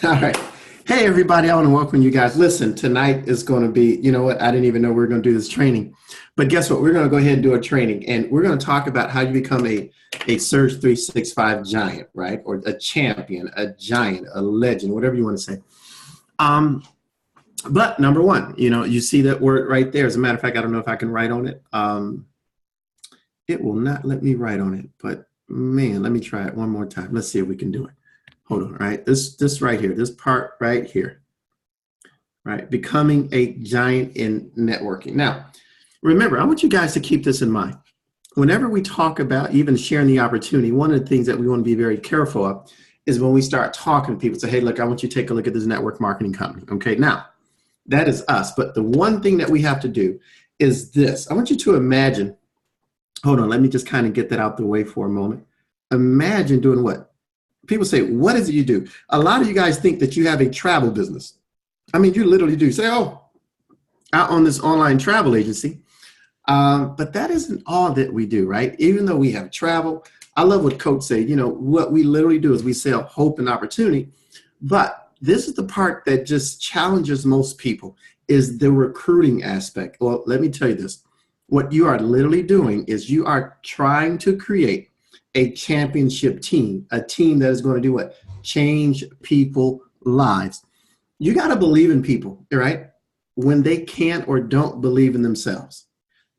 All right. Hey, everybody. I want to welcome you guys. Listen, tonight is going to be, you know what? I didn't even know we were going to do this training. But guess what? We're going to go ahead and do a training. And we're going to talk about how you become a Surge 365 giant, right? Or a champion, a giant, a legend, whatever you want to say. Um, but number one, you see that word right there. As a matter of fact, I don't know if I can write on it. It will not let me write on it. But man, let me try it one more time. Let's see if we can do it. Hold on, right? This right here, this part right here, right? Becoming a giant in networking. Now, remember, I want you guys to keep this in mind. Whenever we talk about even sharing the opportunity, one of the things that we want to be very careful of is when we start talking to people, say, hey, look, I want you to take a look at this network marketing company. Okay, now, that is us. But the one thing that we have to do is this. I want you to imagine, hold on, let me just kind of get that out the way for a moment. Imagine doing what? People say, what is it you do? A lot of you guys think that you have a travel business. I mean, you literally do. Say, oh, I own this online travel agency. But that isn't all that we do, right? Even though we have travel, I love what Coach said. What we literally do is we sell hope and opportunity. But this is the part that just challenges most people is the recruiting aspect. Well, let me tell you this. What you are literally doing is you are trying to create a championship team, a team that is going to do what? Change people's lives. You got to believe in people, right? When they can't or don't believe in themselves.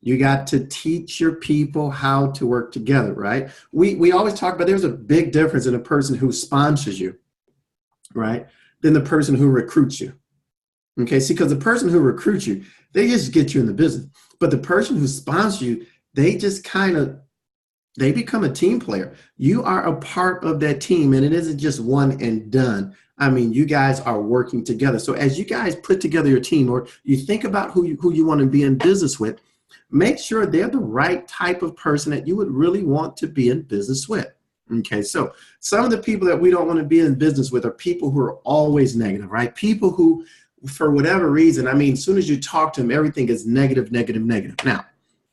You got to teach your people how to work together, right? We always talk about there's a big difference in a person who sponsors you, right, than the person who recruits you. Okay, see, because the person who recruits you, they just get you in the business. But the person who sponsors you, they become a team player. You are a part of that team, and it isn't just one and done. I mean, you guys are working together. So as you guys put together your team, or you think about who you want to be in business with, make sure they're the right type of person that you would really want to be in business with. Okay, so some of the people that we don't want to be in business with are people who are always negative, right? People who, for whatever reason, I mean, as soon as you talk to them, everything is negative, negative, negative. Now,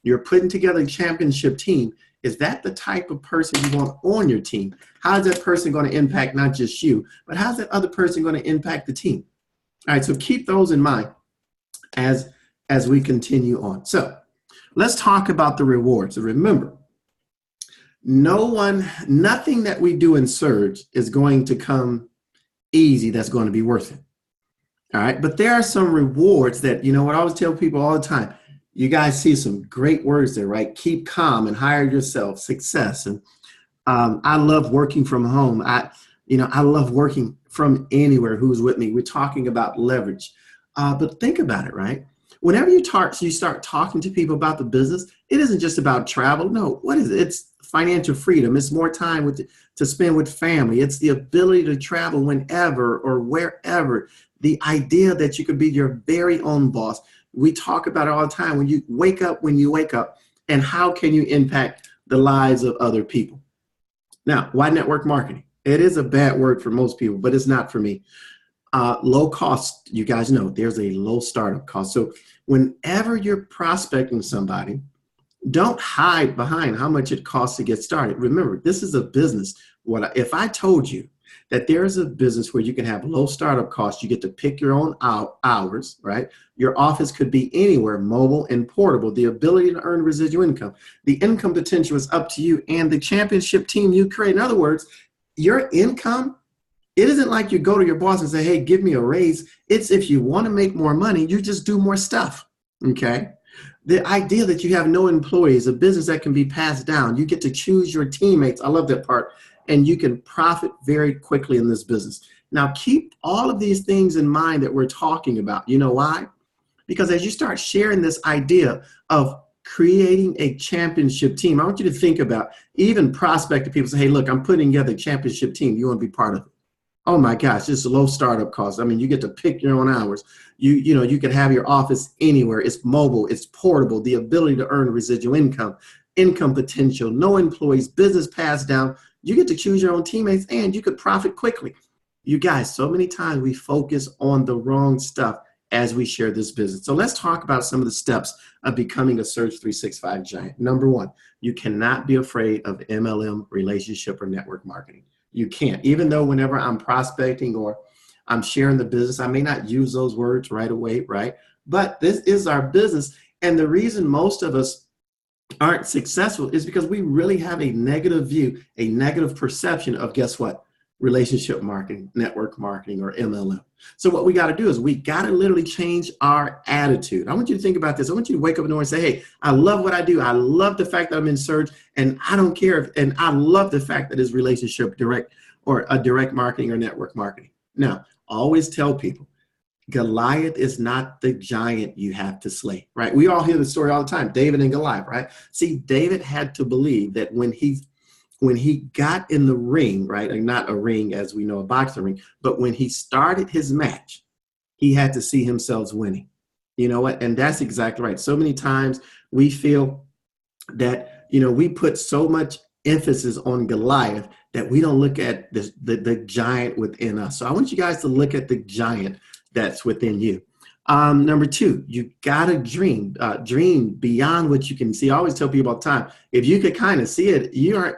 you're putting together a championship team. Is that the type of person you want on your team? How is that person going to impact not just you, but how's that other person going to impact the team? All right, so keep those in mind as we continue on. So let's talk about the rewards. So remember, nothing that we do in Surge is going to come easy that's going to be worth it. All right, but there are some rewards that, what I always tell people all the time. You guys see some great words there, right? Keep calm and hire yourself, success. And I love working from home. I love working from anywhere. Who's with me? We're talking about leverage. But think about it, right? Whenever you start talking to people about the business, it isn't just about travel. No, what is it? It's financial freedom. It's more time to spend with family. It's the ability to travel whenever or wherever. The idea that you could be your very own boss. We talk about it all the time. When you wake up, and how can you impact the lives of other people? Now, why network marketing? It is a bad word for most people, but it's not for me. Low cost, you guys know, there's a low startup cost. So whenever you're prospecting somebody, don't hide behind how much it costs to get started. Remember, this is a business. If I told you that there's a business where you can have low startup costs, you get to pick your own hours, right? Your office could be anywhere, mobile and portable, the ability to earn residual income. The income potential is up to you and the championship team you create. In other words, your income, it isn't like you go to your boss and say, hey, give me a raise. It's if you want to make more money, you just do more stuff, okay? The idea that you have no employees, a business that can be passed down, you get to choose your teammates. I love that part. And you can profit very quickly in this business. Now, keep all of these things in mind that we're talking about. You know why? Because as you start sharing this idea of creating a championship team, I want you to think about even prospecting people say, hey, look, I'm putting together a championship team. You want to be part of it? Oh my gosh, it's a low startup cost. I mean, you get to pick your own hours. You can have your office anywhere. It's mobile, it's portable, the ability to earn residual income, income potential, no employees, business passed down. You get to choose your own teammates and you could profit quickly. You guys, so many times we focus on the wrong stuff as we share this business. So let's talk about some of the steps of becoming a Surge 365 giant. Number one, you cannot be afraid of MLM, relationship, or network marketing. You can't. Even though whenever I'm prospecting or I'm sharing the business, I may not use those words right away, right? But this is our business. And the reason most of us aren't successful is because we really have a negative view, a negative perception of, guess what? Relationship marketing, network marketing, or MLM. So what we got to do is we got to literally change our attitude. I want you to think about this. I want you to wake up in the morning and say, hey, I love what I do. I love the fact that I'm in search, and I don't care if, and I love the fact that it's relationship direct or a direct marketing or network marketing. Now, always tell people, Goliath is not the giant you have to slay, right? We all hear the story all the time, David and Goliath, right? See, David had to believe that when he got in the ring, right, and not a ring as we know, a boxing ring, but when he started his match, he had to see himself winning. You know what? And that's exactly right. So many times we feel that, we put so much emphasis on Goliath that we don't look at the giant within us. So I want you guys to look at the giant that's within you. Number two, you gotta dream beyond what you can see. I always tell people all the time, if you could kind of see it,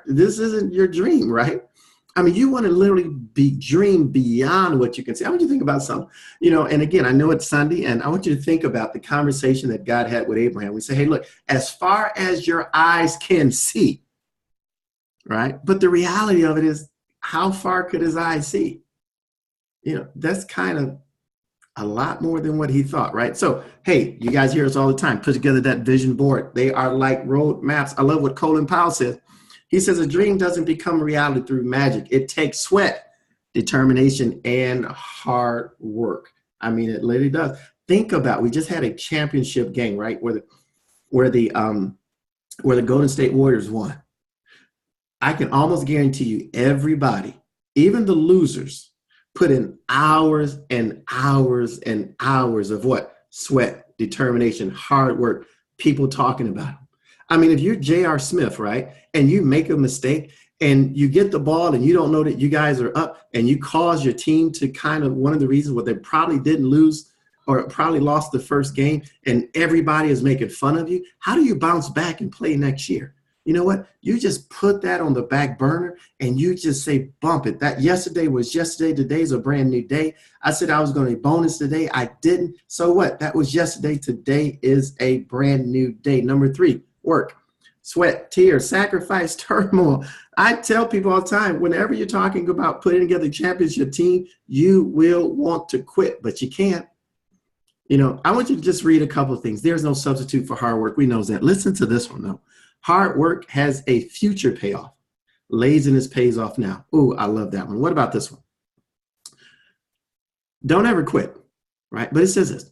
this isn't your dream, right? I mean, you want to literally dream beyond what you can see. I want you to think about something, and again, I know it's Sunday, and I want you to think about the conversation that God had with Abraham. We say, hey, look, as far as your eyes can see, right? But the reality of it is, how far could his eyes see? That's kind of a lot more than what he thought, right? So, hey, you guys hear us all the time. Put together that vision board. They are like road maps. I love what Colin Powell says. He says a dream doesn't become reality through magic. It takes sweat, determination, and hard work. I mean, it literally does. Think about, we just had a championship game, right? Where the Golden State Warriors won. I can almost guarantee you everybody, even the losers, put in hours and hours and hours of what? Sweat, determination, hard work, people talking about them. I mean, if you're J.R. Smith, right, and you make a mistake and you get the ball and you don't know that you guys are up and you cause your team to kind of, one of the reasons why they probably didn't lose or probably lost the first game, and everybody is making fun of you, how do you bounce back and play next year? You know what? You just put that on the back burner and you just say, bump it. That yesterday was yesterday. Today's a brand new day. I said I was going to bonus today. I didn't. So what? That was yesterday. Today is a brand new day. Number three, work, sweat, tears, sacrifice, turmoil. I tell people all the time, whenever you're talking about putting together a championship team, you will want to quit, but you can't. I want you to just read a couple of things. There's no substitute for hard work. We know that. Listen to this one, though. Hard work has a future payoff. Laziness pays off now. Ooh, I love that one. What about this one? Don't ever quit, right? But it says this.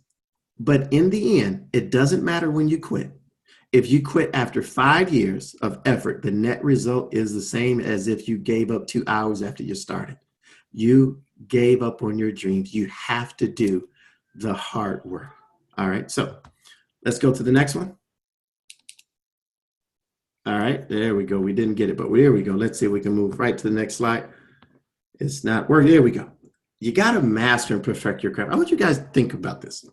But in the end, it doesn't matter when you quit. If you quit after 5 years of effort, the net result is the same as if you gave up 2 hours after you started. You gave up on your dreams. You have to do the hard work. All right, so let's go to the next one. All right, there we go. We didn't get it, but there we go. Let's see if we can move right to the next slide. It's not working. There we go. You got to master and perfect your craft. I want you guys to think about this.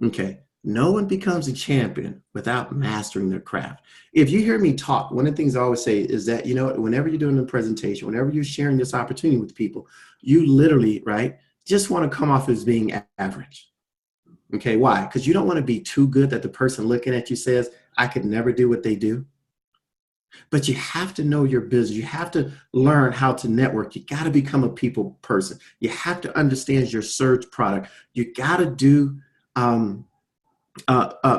Okay, no one becomes a champion without mastering their craft. If you hear me talk, one of the things I always say is that, whenever you're doing a presentation, whenever you're sharing this opportunity with people, you literally, right, just want to come off as being average. Okay, why? Because you don't want to be too good that the person looking at you says, I could never do what they do. But you have to know your business. You have to learn how to network. You got to become a people person. You have to understand your search product. You got to do,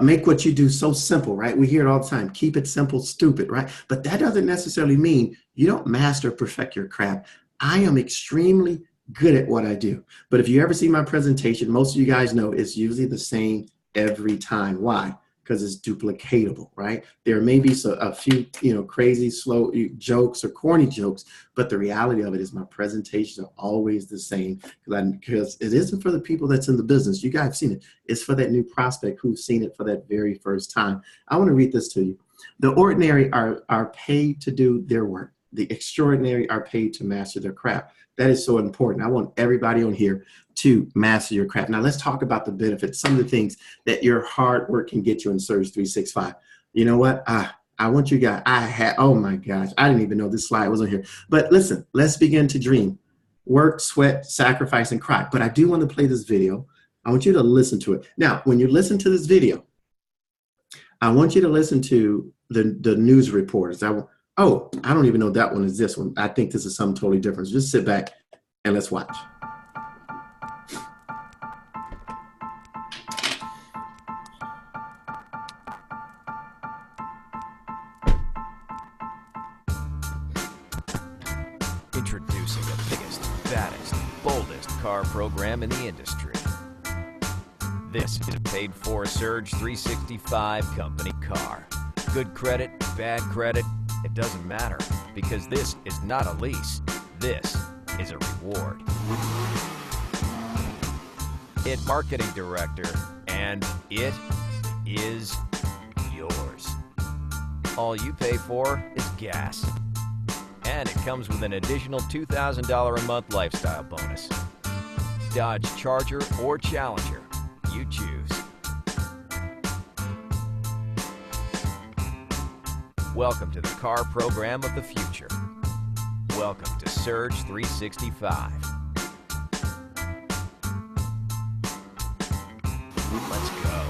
make what you do so simple, right? We hear it all the time. Keep it simple, stupid, right? But that doesn't necessarily mean you don't master or perfect your craft. I am extremely good at what I do. But if you ever see my presentation, most of you guys know it's usually the same every time. Why? Because it's duplicatable, right? There may be a few, crazy, slow jokes or corny jokes, but the reality of it is my presentations are always the same because it isn't for the people that's in the business. You guys have seen it. It's for that new prospect who's seen it for that very first time. I want to read this to you. The ordinary are paid to do their work. The extraordinary are paid to master their craft. That is so important. I want everybody on here to master your craft. Now let's talk about the benefits, some of the things that your hard work can get you in Surge 365. You know what? I want you guys, oh my gosh, I didn't even know this slide was on here. But listen, let's begin to dream. Work, sweat, sacrifice, and cry. But I do want to play this video. I want you to listen to it. Now, when you listen to this video, I want you to listen to the news reporters. I don't even know that one is this one. I think this is something totally different. So just sit back and let's watch. Introducing the biggest, baddest, boldest car program in the industry. This is a paid-for Surge 365 company car. Good credit, bad credit, it doesn't matter, because this is not a lease. This is a reward. It marketing director, and it is yours. All you pay for is gas. And it comes with an additional $2,000 a month lifestyle bonus. Dodge Charger or Challenger, you choose. Welcome to the car program of the future. Welcome to Surge 365. Let's go.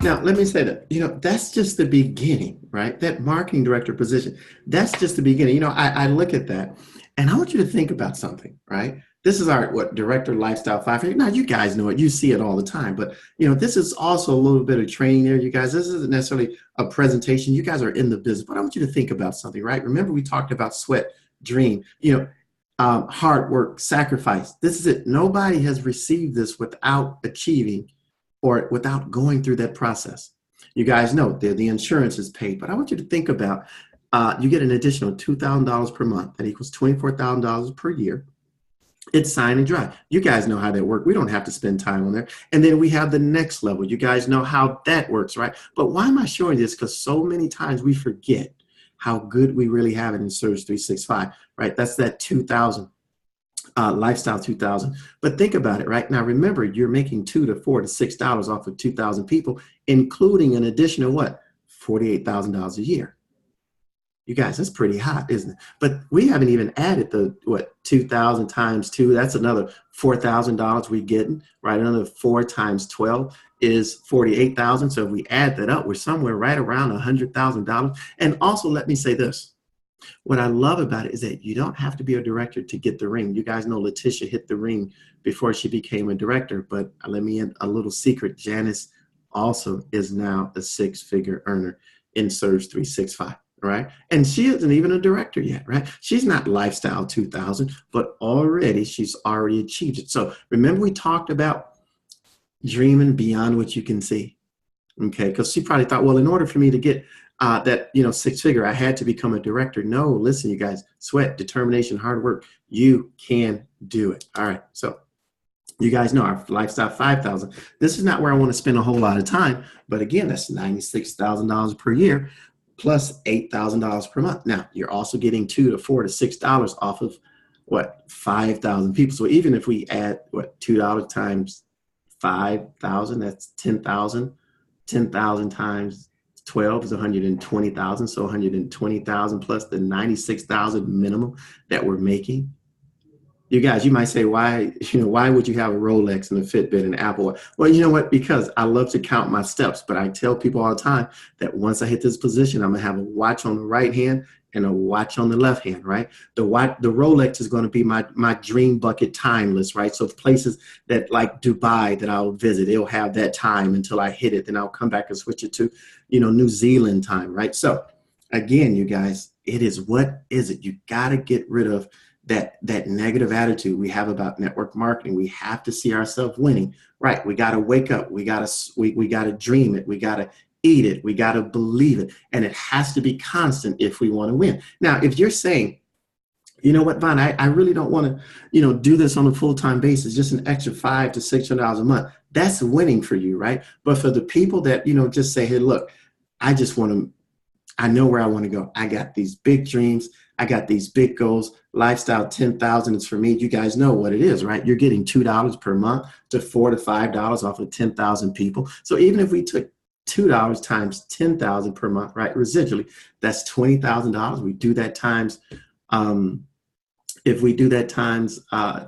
Now, let me say that, that's just the beginning, right? That marketing director position, that's just the beginning. I look at that and I want you to think about something, right? This is our, director lifestyle 5. Now, you guys know it. You see it all the time. But, this is also a little bit of training there, you guys. This isn't necessarily a presentation. You guys are in the business. But I want you to think about something, right? Remember, we talked about sweat, dream, hard work, sacrifice. This is it. Nobody has received this without achieving or without going through that process. You guys know the insurance is paid. But I want you to think about, you get an additional $2,000 per month. That equals $24,000 per year. It's sign and drive. You guys know how that works. We don't have to spend time on there. And then we have the next level. You guys know how that works, right? But why am I showing this? Because so many times we forget how good we really have it in Surge 365, right? That's that 2,000, lifestyle 2,000. But think about it, right? Now, remember, you're making $2 to $4 to $6 off of 2,000 people, including an additional what? $48,000 a year. You guys, that's pretty hot, isn't it? But we haven't even added the, 2,000 times 2, that's another $4,000 we're getting, right? Another 4 times 12 is 48,000. So if we add that up, we're somewhere right around $100,000. And also, let me say this. What I love about it is that you don't have to be a director to get the ring. You guys know Letitia hit the ring before she became a director, but let me in a little secret. Janice also is now a 6-figure earner in Surge 365. Right. And she isn't even a director yet. Right. She's not lifestyle 2,000, but she's already achieved it. So remember, we talked about dreaming beyond what you can see. OK, because she probably thought, well, in order for me to get that, 6-figure, I had to become a director. No, listen, you guys, sweat, determination, hard work. You can do it. All right. So you guys know our lifestyle 5,000. This is not where I want to spend a whole lot of time. But again, that's $96,000 per year. Plus $8,000 per month. Now, you're also getting $2 to $4 to $6 off of 5,000 people. So even if we add $2 times 5,000, that's 10,000. 10,000 times 12 is 120,000. So 120,000 plus the 96,000 minimum that we're making. You guys, you might say, why would you have a Rolex and a Fitbit and Apple? Well, you know what? Because I love to count my steps, but I tell people all the time that once I hit this position, I'm gonna have a watch on the right hand and a watch on the left hand, right? The Rolex is gonna be my dream bucket timeless, right? So places that like Dubai that I'll visit, it'll have that time until I hit it. Then I'll come back and switch it to, New Zealand time, right? So again, you guys, what is it? You gotta get rid of that negative attitude we have about network marketing. We have to see ourselves winning, right? We got to wake up. We got to dream it. We got to eat it. We got to believe it. And it has to be constant if we want to win. Now, if you're saying, you know what, Von, I really don't want to, do this on a full-time basis, just an extra $500 to $600 a month. That's winning for you, right? But for the people that, just say, hey, look, I know where I want to go. I got these big dreams. I got these big goals. Lifestyle 10,000 is for me. You guys know what it is, right? You're getting $2 per month to $4 to $5 off of 10,000 people. So even if we took $2 times 10,000 per month, right? Residually, that's $20,000. We do that times, if we do that times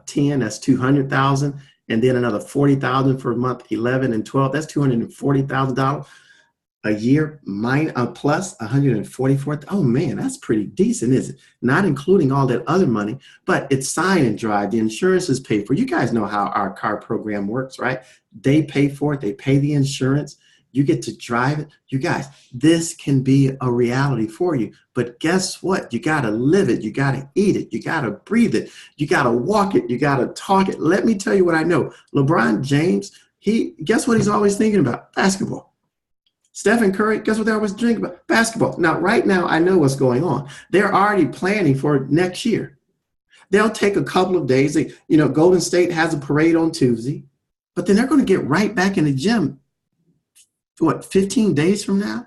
10, that's 200,000. And then another 40,000 for month 11 and 12, that's $240,000 a year, plus 144. Oh man, that's pretty decent, isn't it? Not including all that other money, but it's sign and drive. The insurance is paid for. You guys know how our car program works, right? They pay for it. They pay the insurance. You get to drive it. You guys, this can be a reality for you. But guess what? You got to live it. You got to eat it. You got to breathe it. You got to walk it. You got to talk it. Let me tell you what I know. LeBron James, guess what he's always thinking about? Basketball. Stephen Curry, guess what they're always thinking about? Basketball. Now, right now, I know what's going on. They're already planning for next year. They'll take a couple of days. Golden State has a parade on Tuesday, but then they're going to get right back in the gym 15 days from now,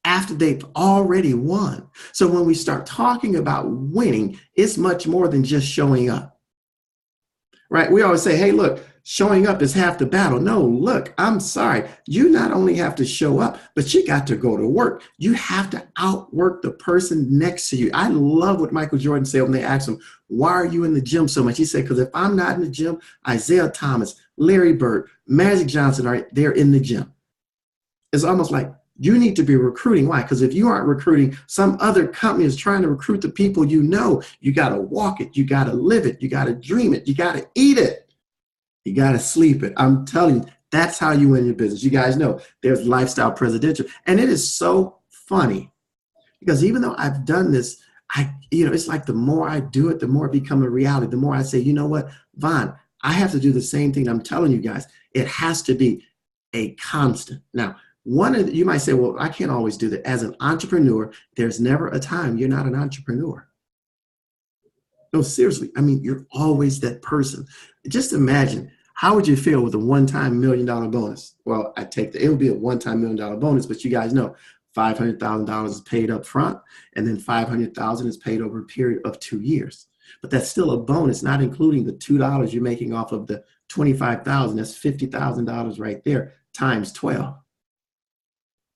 after they've already won. So when we start talking about winning, it's much more than just showing up, right? We always say, hey, look, showing up is half the battle. No, look, I'm sorry. You not only have to show up, but you got to go to work. You have to outwork the person next to you. I love what Michael Jordan said when they asked him, why are you in the gym so much? He said, because if I'm not in the gym, Isaiah Thomas, Larry Bird, Magic Johnson, they're in the gym. It's almost like you need to be recruiting. Why? Because if you aren't recruiting, some other company is trying to recruit the people you know. You got to walk it. You got to live it. You got to dream it. You got to eat it. You got to sleep it. I'm telling you, that's how you win your business. You guys know there's Lifestyle Presidential. And it is so funny because even though I've done this, it's like the more I do it, the more it becomes a reality. The more I say, you know what, Vaughn, I have to do the same thing I'm telling you guys. It has to be a constant. Now, you might say, well, I can't always do that. As an entrepreneur, there's never a time you're not an entrepreneur. No, seriously. I mean, you're always that person. Just imagine, how would you feel with a one-time $1 million bonus? Well, it would be a one-time $1 million bonus, but you guys know $500,000 is paid up front, and then $500,000 is paid over a period of 2 years. But that's still a bonus, not including the $2 you're making off of the $25,000. That's $50,000 right there times 12.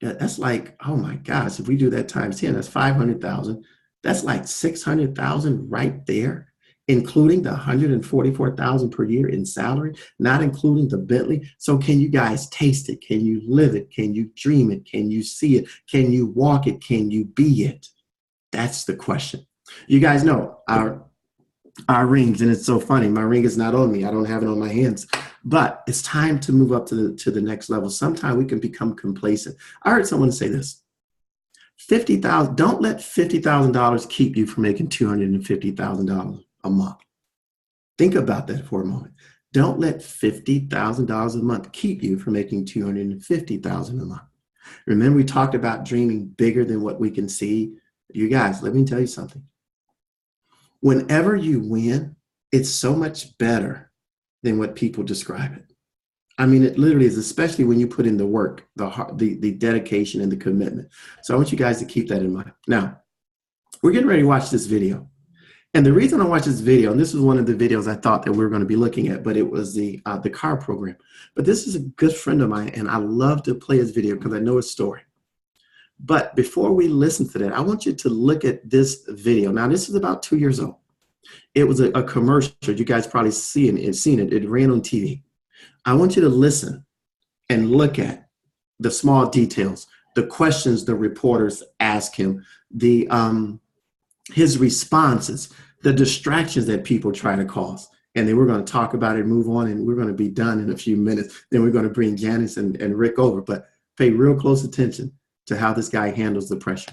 Yeah, that's like, oh my gosh, if we do that times 10, that's 500,000. That's like 600,000 right there, including the 144,000 per year in salary, not including the Bentley. So can you guys taste it? Can you live it? Can you dream it? Can you see it? Can you walk it? Can you be it? That's the question. You guys know our rings, and it's so funny. My ring is not on me. I don't have it on my hands. But it's time to move up to the next level. Sometimes we can become complacent. I heard someone say this. Don't let $50,000 keep you from making $250,000 a month. Think about that for a moment. Don't let $50,000 a month keep you from making $250,000 a month. Remember, we talked about dreaming bigger than what we can see. You guys, let me tell you something. Whenever you win, it's so much better than what people describe it. I mean, it literally is, especially when you put in the work, the dedication and the commitment. So I want you guys to keep that in mind. Now, we're getting ready to watch this video. And the reason I watched this video, and this was one of the videos I thought that we were going to be looking at, but it was the car program. But this is a good friend of mine, and I love to play his video because I know his story. But before we listen to that, I want you to look at this video. Now, this is about 2 years old. It was a commercial. You guys probably seen it. It ran on TV. I want you to listen and look at the small details, the questions the reporters ask him, his responses, the distractions that people try to cause. And then we're going to talk about it, move on, and we're going to be done in a few minutes. Then we're going to bring Janice and Rick over. But pay real close attention to how this guy handles the pressure.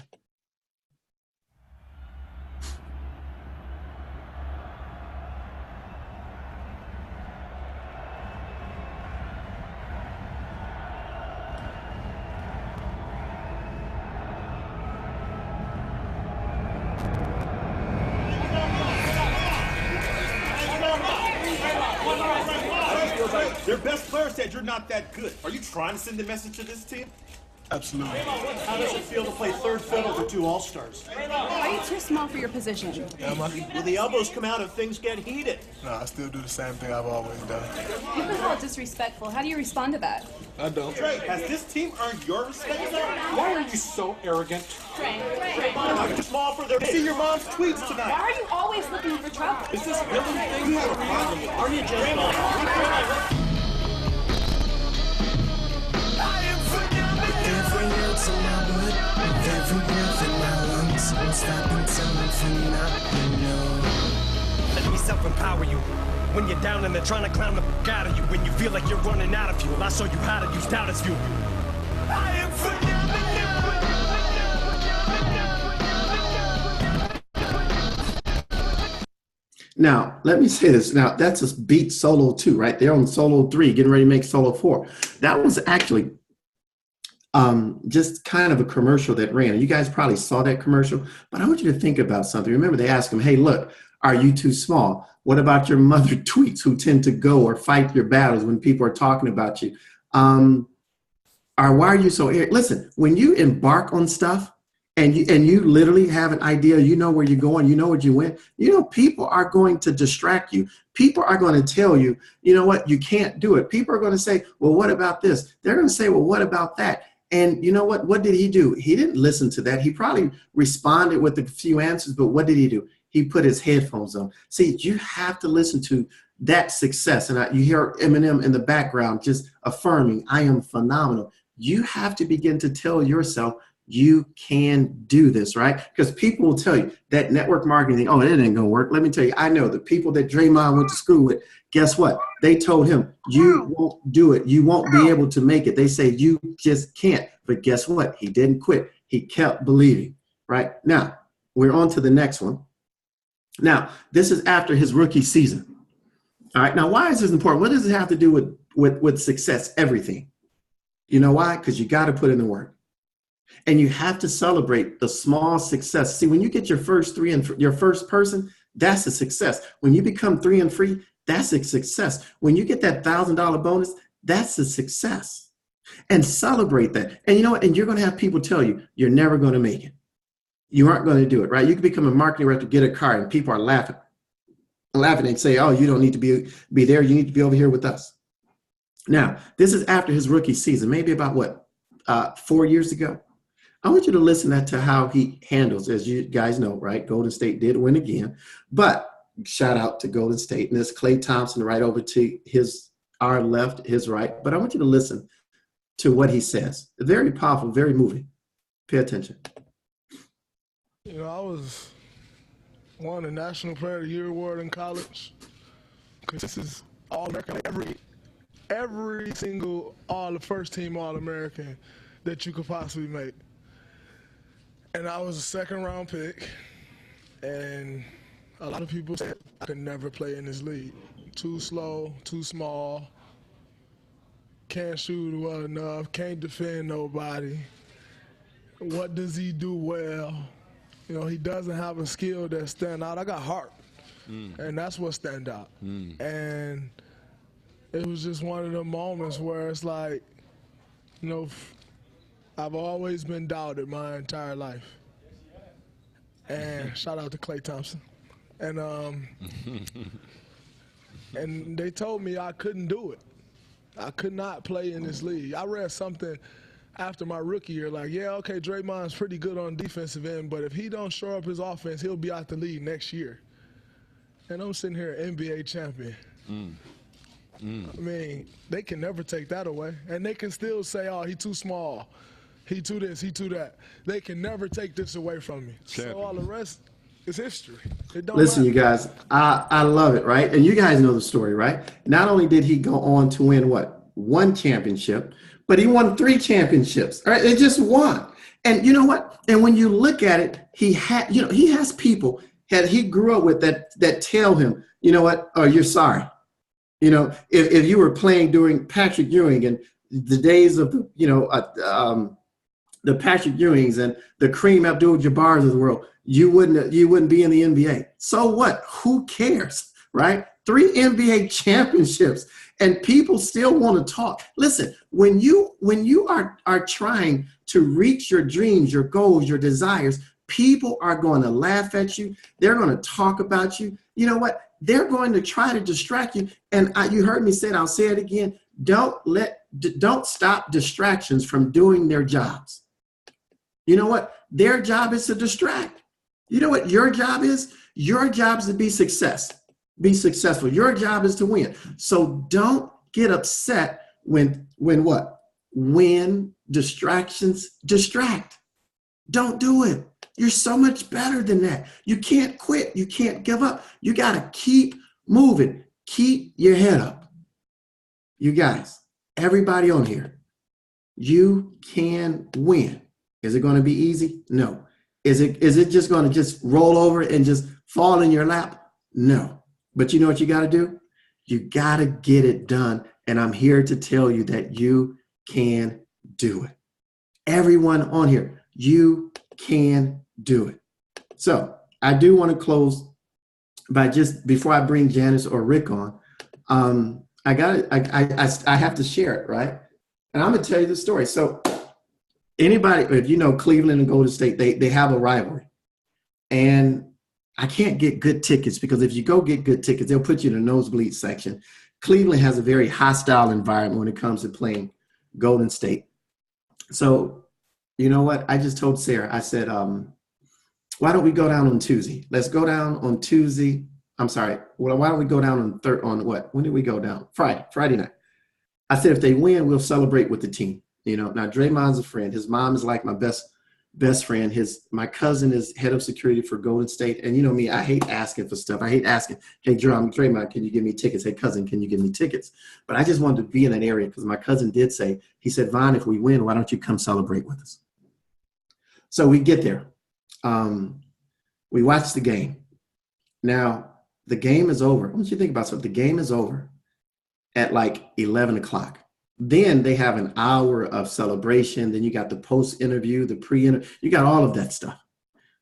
Their best player said you're not that good. Are you trying to send a message to this team? Absolutely. How does it feel to play third fiddle to two All-Stars? Are you too small for your position? Am I? Will the elbows come out if things get heated? No, I still do the same thing I've always done. You've been called disrespectful. How do you respond to that? I don't. Trey, has this team earned your respect? Why are you so arrogant? I'm too small for their see your mom's tweets Why tonight. are you always looking for trouble? Is this really the thing you have a problem with? Are you just Every note in my blood, with every breath in my lungs, won't stop until I'm feeling up, you know. Let me self-empower you. When you're down and they're trying to clown the f*** out of you. When you feel like you're running out of fuel, I show you how to use doubt as fuel. I am Now, let me say this. Now, that's a beat solo 2, right? They're on solo 3, getting ready to make solo 4. That was actually just kind of a commercial that ran. You guys probably saw that commercial, but I want you to think about something. Remember, they asked him, hey, look, are you too small? What about your mother tweets who tend to go or fight your battles when people are talking about you? Or why are you so arrogant? Listen, when you embark on stuff and you literally have an idea, you know where you're going, you know what you went, you know, people are going to distract you. People are going to tell you, you know what, you can't do it. People are going to say, well, what about this? They're going to say, well, what about that? And you know what? What did he do? He didn't listen to that. He probably responded with a few answers, but what did he do? He put his headphones on. See, you have to listen to that success. And you hear Eminem in the background just affirming, I am phenomenal. You have to begin to tell yourself you can do this, right? Because people will tell you that network marketing, oh, it ain't gonna work. Let me tell you, I know the people that Draymond went to school with, guess what? They told him, you won't do it. You won't be able to make it. They say you just can't. But guess what? He didn't quit. He kept believing, right? Now, we're on to the next one. Now, this is after his rookie season. All right. Now, why is this important? What does it have to do with success? Everything. You know why? Because you got to put in the work. And you have to celebrate the small success. See, when you get your first 3 and your first person, that's a success. When you become 3 and free, that's a success. When you get that $1,000 bonus, that's a success. And celebrate that. And you know what? And you're going to have people tell you, you're never going to make it. You aren't going to do it, right? You can become a marketing director, get a car, and people are laughing and say, oh, you don't need to be there. You need to be over here with us. Now, this is after his rookie season, maybe about what, 4 years ago? I want you to listen to how he handles, as you guys know, right? Golden State did win again, but shout out to Golden State. And there's Klay Thompson right over to our left, his right. But I want you to listen to what he says. Very powerful, very moving. Pay attention. You know, I won the National Player of the Year award in college. Because this is All-American. Every single first team All-American that you could possibly make. And I was a second-round pick, and a lot of people said I could never play in this league. Too slow, too small, can't shoot well enough, can't defend nobody. What does he do well? You know, he doesn't have a skill that stand out. I got heart, and that's what stand out. And it was just one of the moments where it's like, you know, I've always been doubted my entire life. And shout out to Klay Thompson. And and they told me I couldn't do it. I could not play in this league. I read something after my rookie year like, yeah, okay, Draymond's pretty good on defensive end, but if he don't shore up his offense, he'll be out the league next year. And I'm sitting here NBA champion. I mean, they can never take that away. And they can still say, oh, he too small. He too this, he too that. They can never take this away from me. So all the rest is history. It don't Listen, matter. you guys, I love it, right? And you guys know the story, right? Not only did he go on to win, what, 1 championship, but he won 3 championships, all right? They just won. And you know what? And when you look at it, he has people that he grew up with that tell him, you know what? Oh, you're sorry. You know, if you were playing during Patrick Ewing and the days of, the Patrick Ewings and the Kareem Abdul-Jabbars of the world, you wouldn't be in the NBA. So what? Who cares? right? 3 NBA championships, and people still want to talk. Listen, when you are trying to reach your dreams, your goals, your desires, people are going to laugh at you. They're going to talk about you. You know what? They're going to try to distract you. And you heard me say it, I'll say it again. Don't stop distractions from doing their jobs. You know what? Their job is to distract. You know what your job is? Your job is to be successful. Your job is to win. So don't get upset when what? When distractions distract. Don't do it. You're so much better than that. You can't quit. You can't give up. You got to keep moving. Keep your head up. You guys, everybody on here, you can win. Is it going to be easy? No. Is it just going to just roll over and just fall in your lap? No. But you know what you got to do? You got to get it done. And I'm here to tell you that you can do it. Everyone on here, you can do it. So I do want to close by just before I bring Janice or Rick on, I have to share it, right? And I'm going to tell you the story. So anybody, if you know Cleveland and Golden State, they have a rivalry. And I can't get good tickets because if you go get good tickets, they'll put you in the nosebleed section. Cleveland has a very hostile environment when it comes to playing Golden State. So you know what? I just told Sarah, I said, why don't we go down on Tuesday? Let's go down on Tuesday. I'm sorry. Well, why don't we go down on what? When did we go down? Friday night. I said, if they win, we'll celebrate with the team. You know, now Draymond's a friend. His mom is like my best friend. My cousin is head of security for Golden State. And you know me, I hate asking for stuff. I hate asking, hey, Draymond, can you give me tickets? Hey, cousin, can you give me tickets? But I just wanted to be in that area because my cousin did say, he said, Vaughn, if we win, why don't you come celebrate with us? So we get there. We watch the game. Now, the game is over. I want you to think about something. The game is over at like 11 o'clock. Then they have an hour of celebration. Then you got the post-interview, the pre-interview. You got all of that stuff.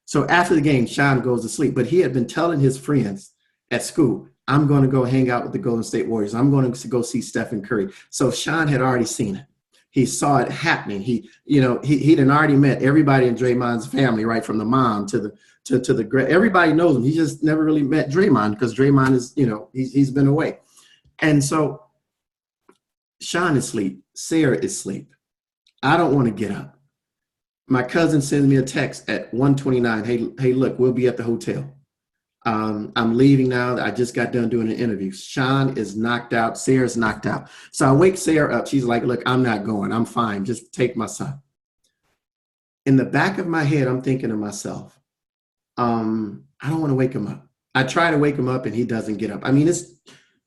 So after the game, Sean goes to sleep. But he had been telling his friends at school, I'm going to go hang out with the Golden State Warriors. I'm going to go see Stephen Curry. So Sean had already seen it. He saw it happening. He'd already met everybody in Draymond's family, right, from the mom to the everybody knows him. He just never really met Draymond because Draymond is, he's been away. And so Sean is asleep. Sarah is asleep. I don't want to get up. My cousin sends me a text at 1:29. Hey, look, we'll be at the hotel. I'm leaving now. I just got done doing an interview. Sean is knocked out. Sarah's knocked out. So I wake Sarah up. She's like, look, I'm not going. I'm fine. Just take my son. In the back of my head, I'm thinking to myself, I don't want to wake him up. I try to wake him up and he doesn't get up. I mean, it's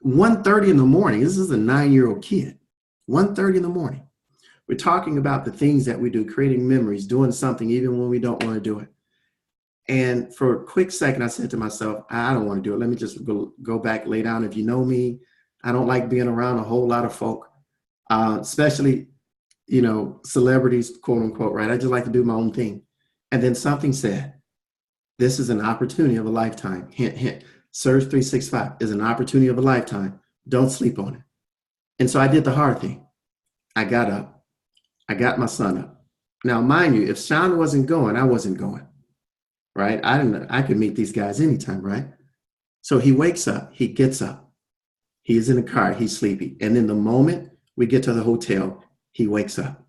1:30 in the morning. This is a 9-year-old kid. 1:30 in the morning. We're talking about the things that we do, creating memories, doing something even when we don't want to do it. And for a quick second, I said to myself, I don't want to do it. Let me just go back, lay down. If you know me, I don't like being around a whole lot of folk, especially, celebrities, quote unquote, right? I just like to do my own thing. And then something said, this is an opportunity of a lifetime. Hint, hint. Surge 365 is an opportunity of a lifetime. Don't sleep on it. And so I did the hard thing. I got up. I got my son up. Now, mind you, if Sean wasn't going, I wasn't going. Right? I could meet these guys anytime, right? So he wakes up, he gets up, he's in the car, he's sleepy. And then the moment we get to the hotel, he wakes up.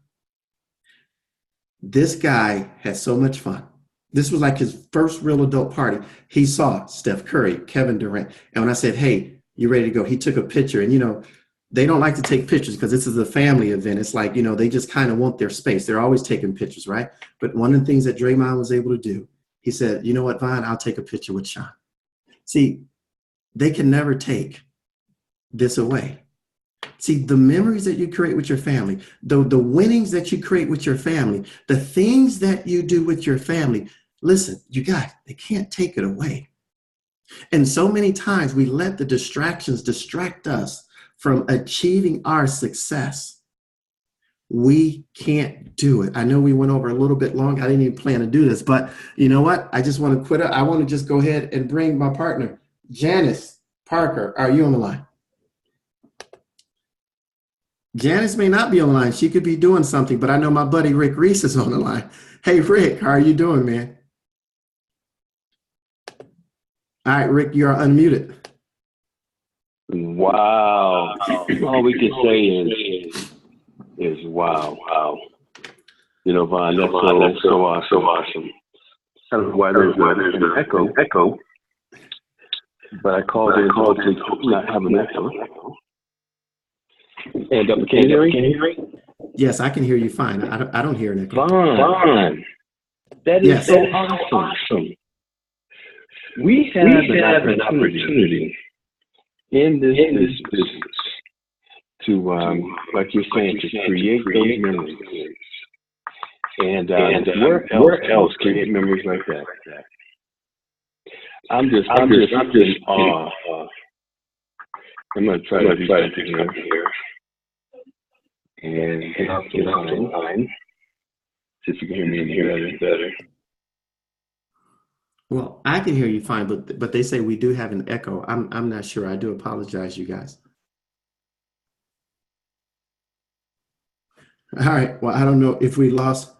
This guy had so much fun. This was like his first real adult party. He saw Steph Curry, Kevin Durant. And when I said, hey, you ready to go? He took a picture. And, they don't like to take pictures because this is a family event. It's like, they just kind of want their space. They're always taking pictures, right? But one of the things that Draymond was able to do, he said, you know what, Vaughn, I'll take a picture with Sean. See, they can never take this away. See, the memories that you create with your family, the winnings that you create with your family, the things that you do with your family, listen, you guys, they can't take it away. And so many times we let the distractions distract us from achieving our success. We can't do it. I know we went over a little bit long. I didn't even plan to do this, but you know what? I just want to quit it. I want to just go ahead and bring my partner, Janice. Parker, are you on the line? Janice may not be on the line. She could be doing something, but I know my buddy Rick Reese is on the line. Hey, Rick, how are you doing, man? All right, Rick, you're unmuted. Wow. All we can say is wow. You know, Vaughn, that's so awesome. I don't know why there's an echo. But I called in to not have an echo. And can you hear me? Yes, I can hear you fine. I don't hear an echo. Vaughn, that is so awesome. We have an opportunity in this business to, like you're saying, to create those memories. And where else create memories like that? I'm just in awe. I'm gonna try to do something here. And get off the line. See if you can hear me better. Well, I can hear you fine, but they say we do have an echo. I'm not sure. I do apologize, you guys. All right. Well, I don't know if we lost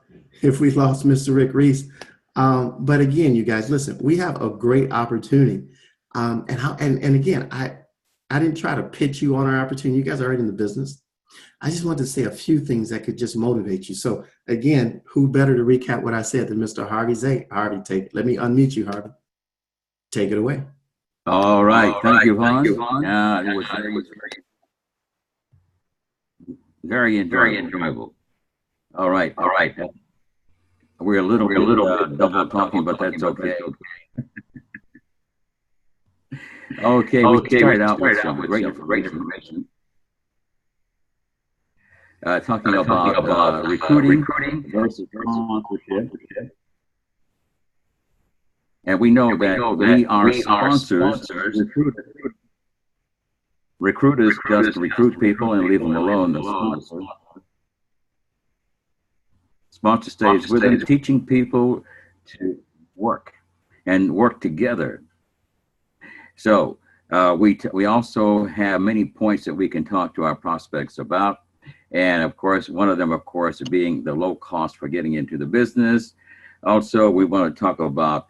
Mr. Rick Reese. But again, you guys, listen, we have a great opportunity. And again, I didn't try to pitch you on our opportunity. You guys are already in the business. I just wanted to say a few things that could just motivate you. So again, who better to recap what I said than Mr. Harvey Zay? Harvey, let me unmute you, Harvey. Take it away. All right. Thank you, Vaughn. Yeah, it was very enjoyable. All right. We're a little double talking, but that's okay. Okay, we started out with some great information. Talking about recruiting versus sponsorship. And we know that we are sponsors. Recruiters just recruit people and leave them alone. The sponsor stays with them, teaching people to work and work together. So we also have many points that we can talk to our prospects about. And of course, one of them, of course, being the low cost for getting into the business. Also, we want to talk about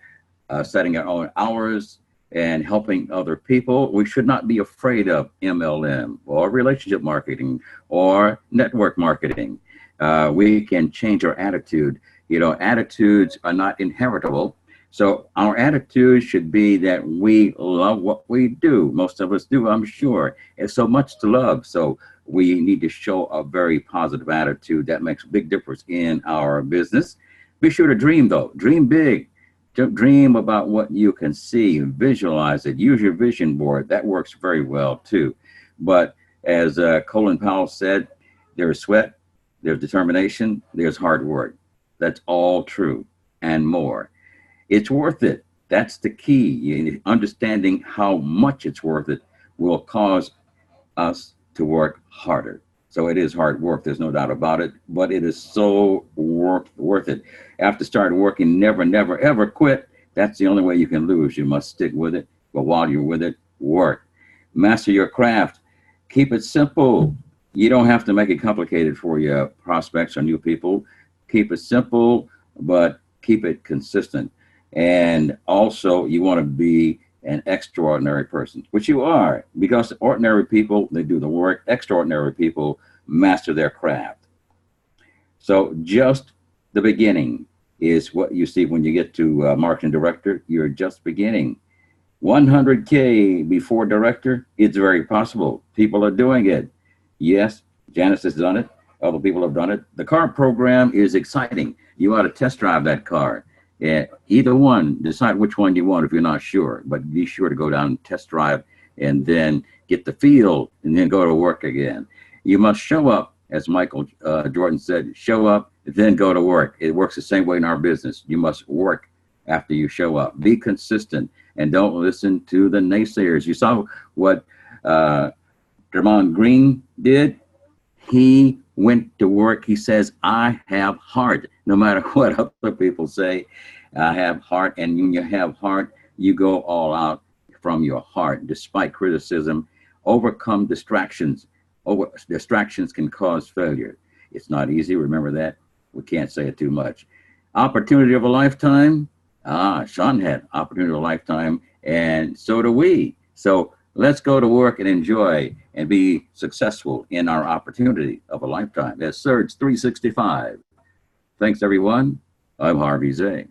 setting our own hours and helping other people. We should not be afraid of MLM or relationship marketing or network marketing. We can change our attitude. You know, attitudes are not inheritable. So our attitude should be that we love what we do. Most of us do, I'm sure. It's so much to love. So we need to show a very positive attitude. That makes a big difference in our business. Be sure to dream, though. Dream big. Dream about what you can see, visualize it, use your vision board. That works very well too. But as Colin Powell said, there's sweat, there's determination, there's hard work. That's all true and more. It's worth it. That's the key. Understanding how much it's worth it will cause us to work harder. So it is hard work, there's no doubt about it, but it is so worth it. After starting working, never, ever quit. That's the only way you can lose. You must stick with it, but while you're with it, work. Master your craft. Keep it simple. You don't have to make it complicated for your prospects or new people. Keep it simple, but keep it consistent. And also, you want to be an extraordinary person, which you are, because ordinary people, they do the work. Extraordinary people master their craft. So just the beginning is what you see when you get to marketing director. You're just beginning. 100K before director, it's very possible. People are doing it. Yes, Janice has done it. Other people have done it. The car program is exciting. You ought to test drive that car. Either one, decide which one you want if you're not sure, but be sure to go down and test drive and then get the feel and then go to work again. You must show up, as Michael Jordan said, show up, then go to work. It works the same way in our business. You must work after you show up. Be consistent and don't listen to the naysayers. You saw what Draymond Green did. He went to work. He says, I have heart. No matter what other people say, I have heart. And when you have heart, you go all out from your heart despite criticism. Overcome distractions. Distractions can cause failure. It's not easy. Remember that. We can't say it too much. Opportunity of a lifetime. Sean had opportunity of a lifetime, and so do we. So let's go to work and enjoy and be successful in our opportunity of a lifetime. That's Surge 365. Thanks, everyone. I'm Harvey Zay.